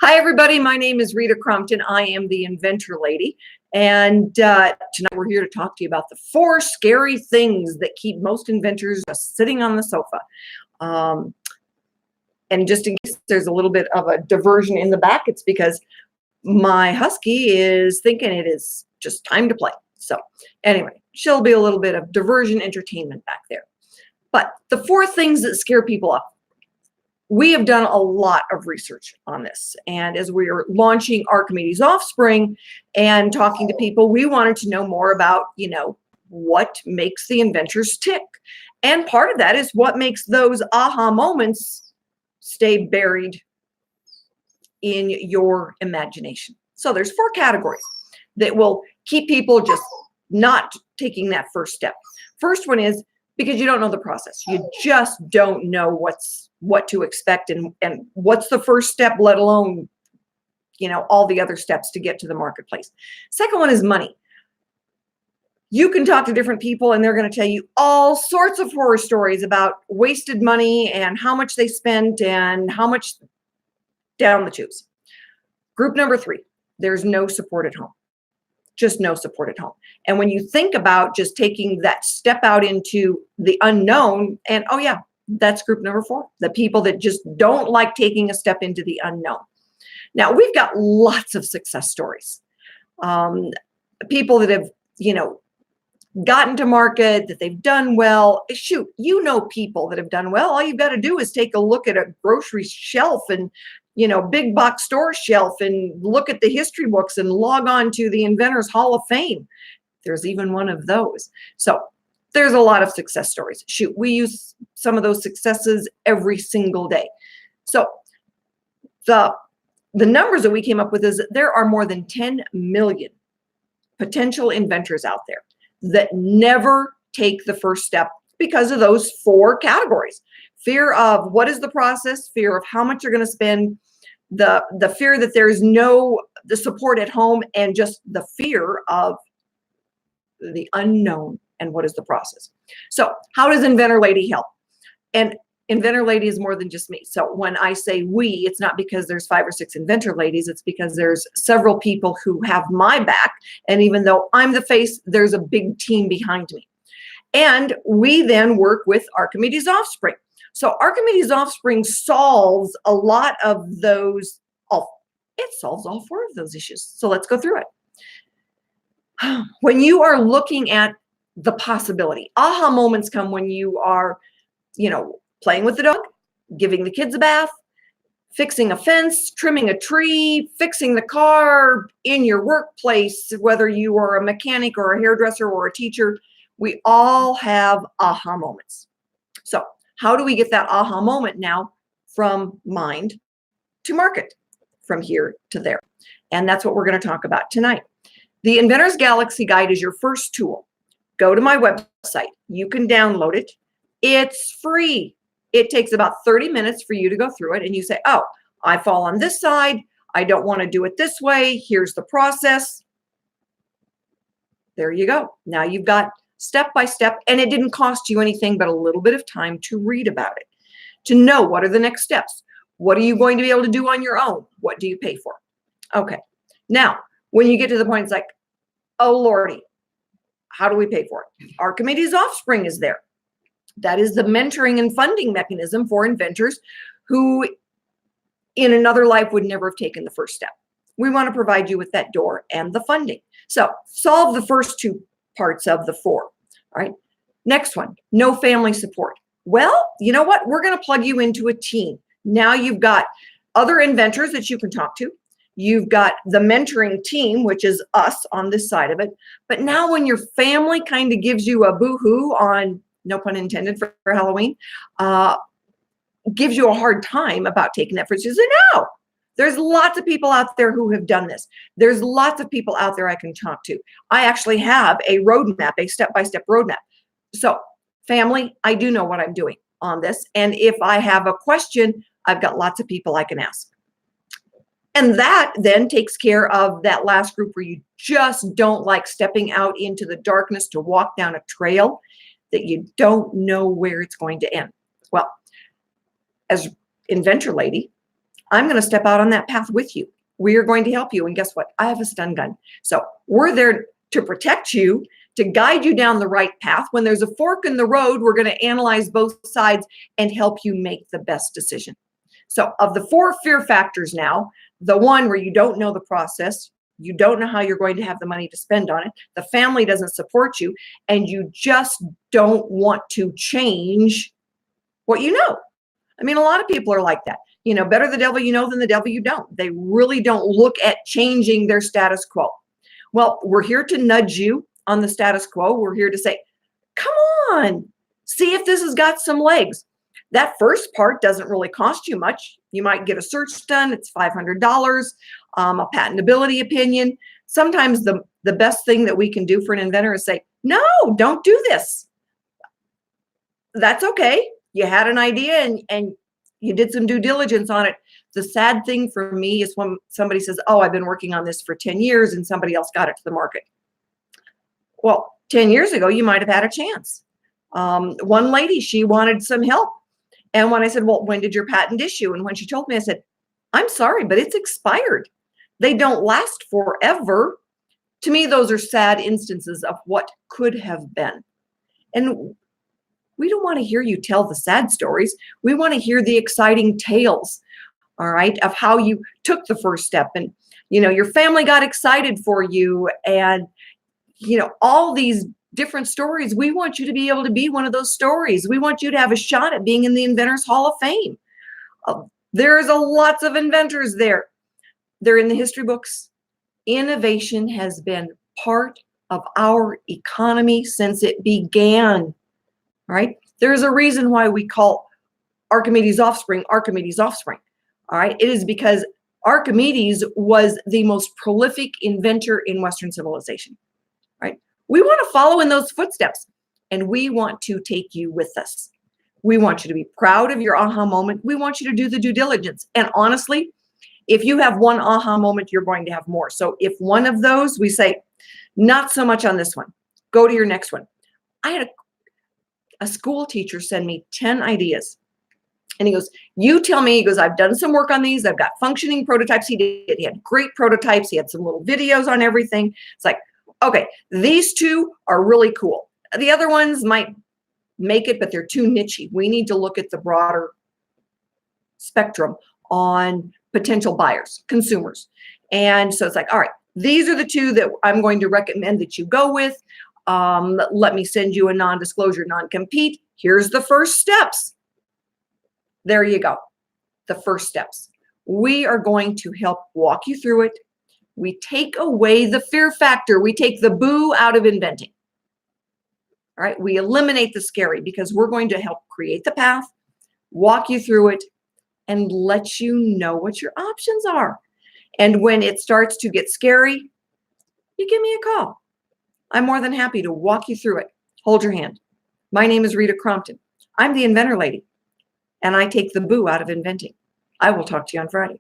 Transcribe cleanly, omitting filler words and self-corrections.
Hi, everybody. My name is Rita Crumpton. I am the Inventor Lady. And tonight we're here to talk to you about the 4 scary things that keep most inventors just sitting on the sofa. And just in case there's a little bit of a diversion in the back, it's because my husky is thinking it is just time to play. So anyway, she'll be a little bit of diversion entertainment back there. But the 4 things that scare people off. We have done a lot of research on this. And as we are launching Archimedes Offspring and talking to people, we wanted to know more about, what makes the inventors tick. And part of that is what makes those aha moments stay buried in your imagination. So there's 4 categories that will keep people just not taking that first step. First one is because you don't know the process. You just don't know what to expect and what's the first step, let alone, all the other steps to get to the marketplace. Second one is money. You can talk to different people and they're going to tell you all sorts of horror stories about wasted money and how much they spent and how much down the tubes. Group number 3, there's no support at home. Just no support at home. And when you think about just taking that step out into the unknown, and oh yeah, that's group number 4, the people that just don't like taking a step into the unknown. Now, we've got lots of success stories. People that have, gotten to market, that they've done well. Shoot, people that have done well. All you've got to do is take a look at a grocery shelf and big box store shelf and look at the history books and log on to the Inventors Hall of Fame. There's even one of those. So there's a lot of success stories. Shoot, we use some of those successes every single day. So the numbers that we came up with is that there are more than 10 million potential inventors out there that never take the first step because of those 4 categories. Fear of what is the process, fear of how much you're going to spend, the fear that there's the support at home, and just the fear of the unknown and what is the process. So how does Inventor Lady help? And Inventor Lady is more than just me. So when I say we, it's not because there's 5 or 6 Inventor Ladies. It's because there's several people who have my back. And even though I'm the face, there's a big team behind me. And we then work with Archimedes Offspring. So Archimedes Offspring solves a lot of those. It solves all 4 of those issues. So let's go through it. When you are looking at the possibility, aha moments come when you are, playing with the dog, giving the kids a bath, fixing a fence, trimming a tree, fixing the car, in your workplace, whether you are a mechanic or a hairdresser or a teacher. We all have aha moments. So how do we get that aha moment now from mind to market, from here to there? And that's what we're going to talk about tonight. The Inventor's Galaxy Guide is your first tool. Go to my website. You can download it. It's free. It takes about 30 minutes for you to go through it. And you say, oh, I fall on this side. I don't want to do it this way. Here's the process. There you go. Now you've got step by step, and it didn't cost you anything but a little bit of time to read about it, to know what are the next steps. What are you going to be able to do on your own? What do you pay for? Okay. Now, when you get to the point, it's like, oh, Lordy, how do we pay for it? Archimedes Offspring is there. That is the mentoring and funding mechanism for inventors who in another life would never have taken the first step. We want to provide you with that door and the funding. So solve the first 2 parts of the 4. All right. Next one, no family support. Well, you know what? We're going to plug you into a team. Now you've got other inventors that you can talk to. You've got the mentoring team, which is us on this side of it. But now when your family kind of gives you a boo-hoo on, no pun intended, for Halloween, gives you a hard time about taking that first. You say, no, there's lots of people out there who have done this. There's lots of people out there I can talk to. I actually have a roadmap, a step-by-step roadmap. So family, I do know what I'm doing on this. And if I have a question, I've got lots of people I can ask. And that then takes care of that last group where you just don't like stepping out into the darkness to walk down a trail that you don't know where it's going to end. Well, as Inventor Lady, I'm going to step out on that path with you. We are going to help you. And guess what? I have a stun gun. So we're there to protect you, to guide you down the right path. When there's a fork in the road, we're going to analyze both sides and help you make the best decision. So of the 4 fear factors now, the one where you don't know the process, you don't know how you're going to have the money to spend on it, the family doesn't support you, and you just don't want to change what you know. I mean, a lot of people are like that. Better the devil you know than the devil you don't. They really don't look at changing their status quo. Well, we're here to nudge you on the status quo. We're here to say, come on, see if this has got some legs. That first part doesn't really cost you much. You might get a search done. It's $500, a patentability opinion. Sometimes the best thing that we can do for an inventor is say, no, don't do this. That's okay. You had an idea and you did some due diligence on it. The sad thing for me is when somebody says, oh, I've been working on this for 10 years and somebody else got it to the market. Well, 10 years ago, you might have had a chance. One lady, she wanted some help. And when I said, well, when did your patent issue? And when she told me, I said, I'm sorry, but it's expired. They don't last forever. To me, those are sad instances of what could have been. And we don't want to hear you tell the sad stories. We want to hear the exciting tales, all right, of how you took the first step and, your family got excited for you and, all these different stories. We want you to be able to be one of those stories. We want you to have a shot at being in the Inventors Hall of Fame. There's lots of inventors there. They're in the history books. Innovation has been part of our economy since it began. Right? There's a reason why we call Archimedes' offspring. All right? It is because Archimedes was the most prolific inventor in Western civilization. Right? We want to follow in those footsteps, and we want to take you with us. We want you to be proud of your aha moment. We want you to do the due diligence. And honestly, if you have one aha moment, you're going to have more. So if one of those, we say, not so much on this one, go to your next one. I had a school teacher send me 10 ideas. And he goes, you tell me, he goes, I've done some work on these. I've got functioning prototypes. He had great prototypes. He had some little videos on everything. It's like, okay, these 2 are really cool. The other ones might make it, but they're too nichey. We need to look at the broader spectrum on potential buyers, consumers. And so it's like, all right, these are the 2 that I'm going to recommend that you go with. Let me send you a non-disclosure, non-compete. Here's the first steps. There you go. The first steps. We are going to help walk you through it. We take away the fear factor. We take the boo out of inventing. All right. We eliminate the scary because we're going to help create the path, walk you through it, and let you know what your options are. And when it starts to get scary, you give me a call. I'm more than happy to walk you through it. Hold your hand. My name is Rita Crompton. I'm the Inventor Lady, and I take the boo out of inventing. I will talk to you on Friday.